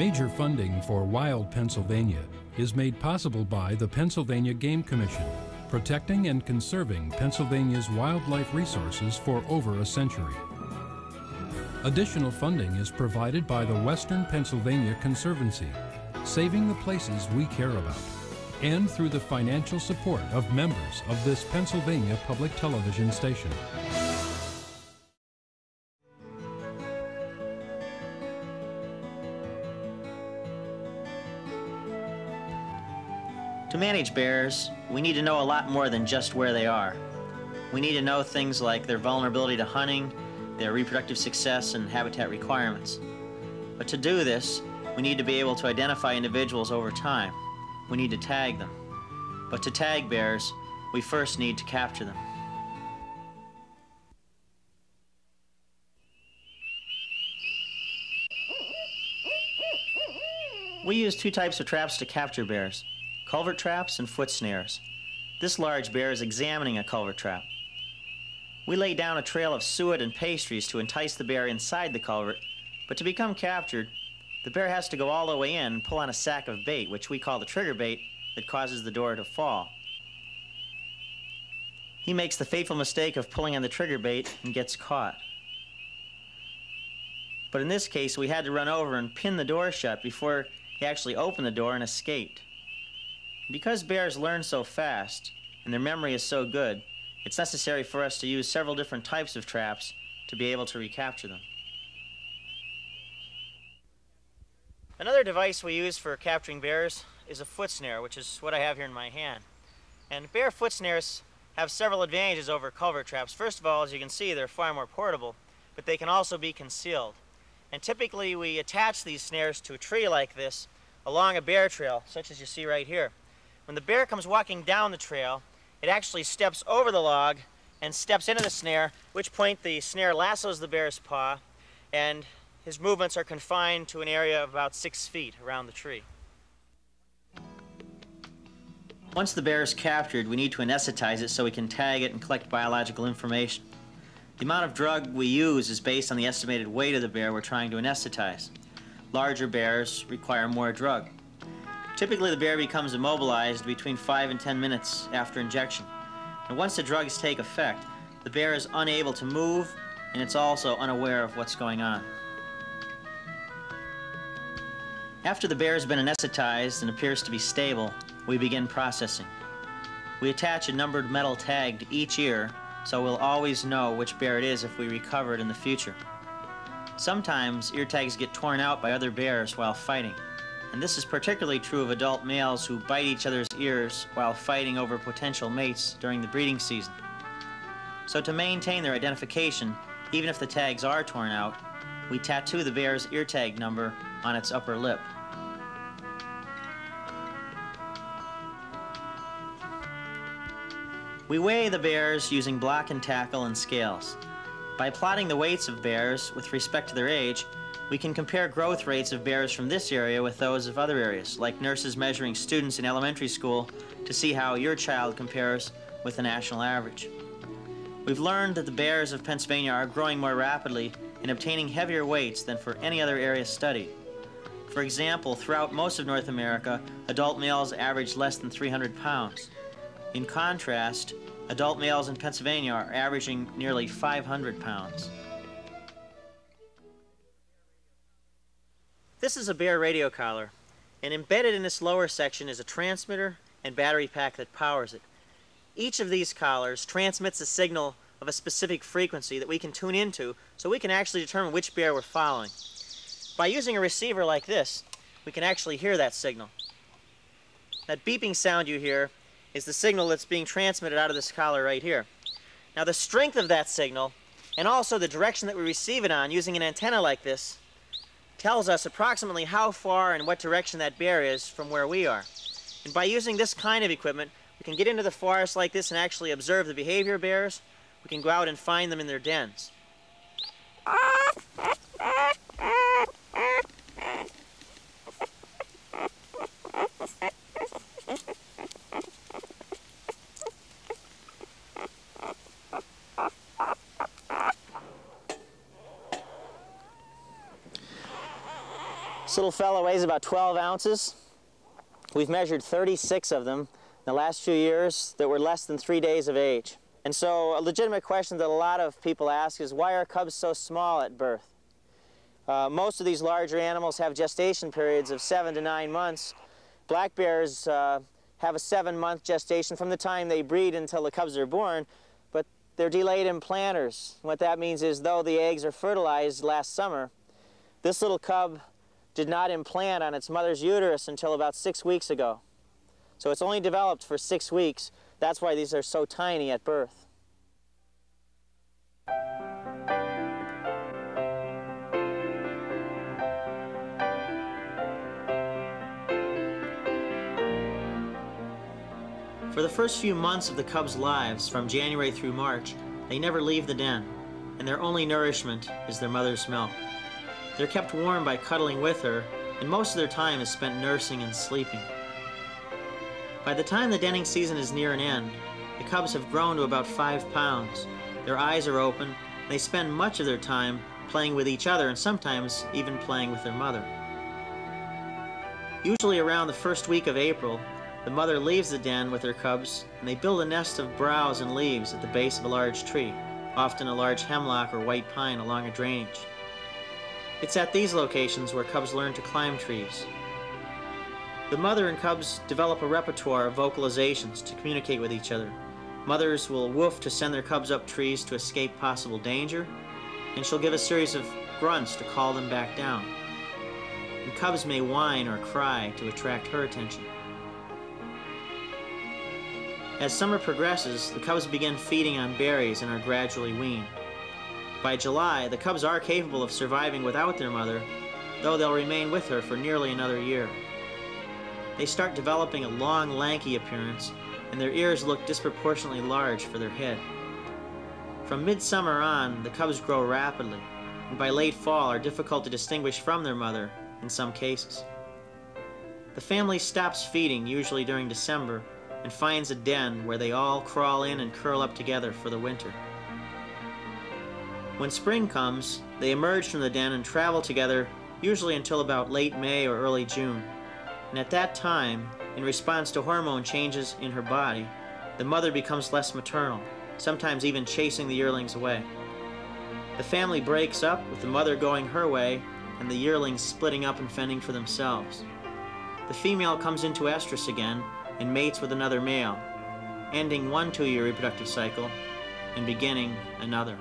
Major funding for Wild Pennsylvania is made possible by the Pennsylvania Game Commission, protecting and conserving Pennsylvania's wildlife resources for over a century. Additional funding is provided by the Western Pennsylvania Conservancy, saving the places we care about, and through the financial support of members of this Pennsylvania public television station. To manage bears, we need to know a lot more than just where they are. We need to know things like their vulnerability to hunting, their reproductive success, and habitat requirements. But to do this, we need to be able to identify individuals over time. We need to tag them. But to tag bears, we first need to capture them. We use two types of traps to capture bears: culvert traps and foot snares. This large bear is examining a culvert trap. We lay down a trail of suet and pastries to entice the bear inside the culvert, but to become captured, the bear has to go all the way in and pull on a sack of bait, which we call the trigger bait, that causes the door to fall. He makes the fateful mistake of pulling on the trigger bait and gets caught. But in this case, we had to run over and pin the door shut before he actually opened the door and escaped. Because bears learn so fast and their memory is so good, it's necessary for us to use several different types of traps to be able to recapture them. Another device we use for capturing bears is a foot snare, which is what I have here in my hand. And bear foot snares have several advantages over culvert traps. First of all, as you can see, they're far more portable, but they can also be concealed. And typically we attach these snares to a tree like this along a bear trail, such as you see right here. When the bear comes walking down the trail, it actually steps over the log and steps into the snare, at which point the snare lassos the bear's paw, and his movements are confined to an area of about 6 feet around the tree. Once the bear is captured, we need to anesthetize it so we can tag it and collect biological information. The amount of drug we use is based on the estimated weight of the bear we're trying to anesthetize. Larger bears require more drug. Typically, the bear becomes immobilized between 5 and 10 minutes after injection. And once the drugs take effect, the bear is unable to move, and it's also unaware of what's going on. After the bear has been anesthetized and appears to be stable, we begin processing. We attach a numbered metal tag to each ear, so we'll always know which bear it is if we recover it in the future. Sometimes ear tags get torn out by other bears while fighting, and this is particularly true of adult males who bite each other's ears while fighting over potential mates during the breeding season. So to maintain their identification, even if the tags are torn out, we tattoo the bear's ear tag number on its upper lip. We weigh the bears using block and tackle and scales. By plotting the weights of bears with respect to their age, we can compare growth rates of bears from this area with those of other areas, like nurses measuring students in elementary school to see how your child compares with the national average. We've learned that the bears of Pennsylvania are growing more rapidly and obtaining heavier weights than for any other area studied. For example, throughout most of North America, adult males average less than 300 pounds. In contrast, adult males in Pennsylvania are averaging nearly 500 pounds. This is a bear radio collar, and embedded in this lower section is a transmitter and battery pack that powers it. Each of these collars transmits a signal of a specific frequency that we can tune into so we can actually determine which bear we're following. By using a receiver like this, we can actually hear that signal. That beeping sound you hear is the signal that's being transmitted out of this collar right here. Now the strength of that signal, and also the direction that we receive it on using an antenna like this, tells us approximately how far and what direction that bear is from where we are. And by using this kind of equipment, we can get into the forest like this and actually observe the behavior of bears. We can go out and find them in their dens. This little fellow weighs about 12 ounces. We've measured 36 of them in the last few years that were less than 3 days of age. And so a legitimate question that a lot of people ask is, why are cubs so small at birth? Most of these larger animals have gestation periods of 7 to 9 months. Black bears have a 7-month gestation from the time they breed until the cubs are born, but they're delayed implanters. What that means is, though the eggs are fertilized last summer, this little cub did not implant on its mother's uterus until about 6 weeks ago. So it's only developed for 6 weeks. That's why these are so tiny at birth. For the first few months of the cubs' lives, from January through March, they never leave the den, and their only nourishment is their mother's milk. They're kept warm by cuddling with her, and most of their time is spent nursing and sleeping. By the time the denning season is near an end, the cubs have grown to about 5 pounds. Their eyes are open, and they spend much of their time playing with each other and sometimes even playing with their mother. Usually around the first week of April, the mother leaves the den with her cubs, and they build a nest of browse and leaves at the base of a large tree, often a large hemlock or white pine along a drainage. It's at these locations where cubs learn to climb trees. The mother and cubs develop a repertoire of vocalizations to communicate with each other. Mothers will woof to send their cubs up trees to escape possible danger, and she'll give a series of grunts to call them back down. And cubs may whine or cry to attract her attention. As summer progresses, the cubs begin feeding on berries and are gradually weaned. By July, the cubs are capable of surviving without their mother, though they'll remain with her for nearly another year. They start developing a long, lanky appearance, and their ears look disproportionately large for their head. From midsummer on, the cubs grow rapidly, and by late fall are difficult to distinguish from their mother in some cases. The family stops feeding, usually during December, and finds a den where they all crawl in and curl up together for the winter. When spring comes, they emerge from the den and travel together, usually until about late May or early June. And at that time, in response to hormone changes in her body, the mother becomes less maternal, sometimes even chasing the yearlings away. The family breaks up, with the mother going her way and the yearlings splitting up and fending for themselves. The female comes into estrus again and mates with another male, ending one 2-year reproductive cycle and beginning another.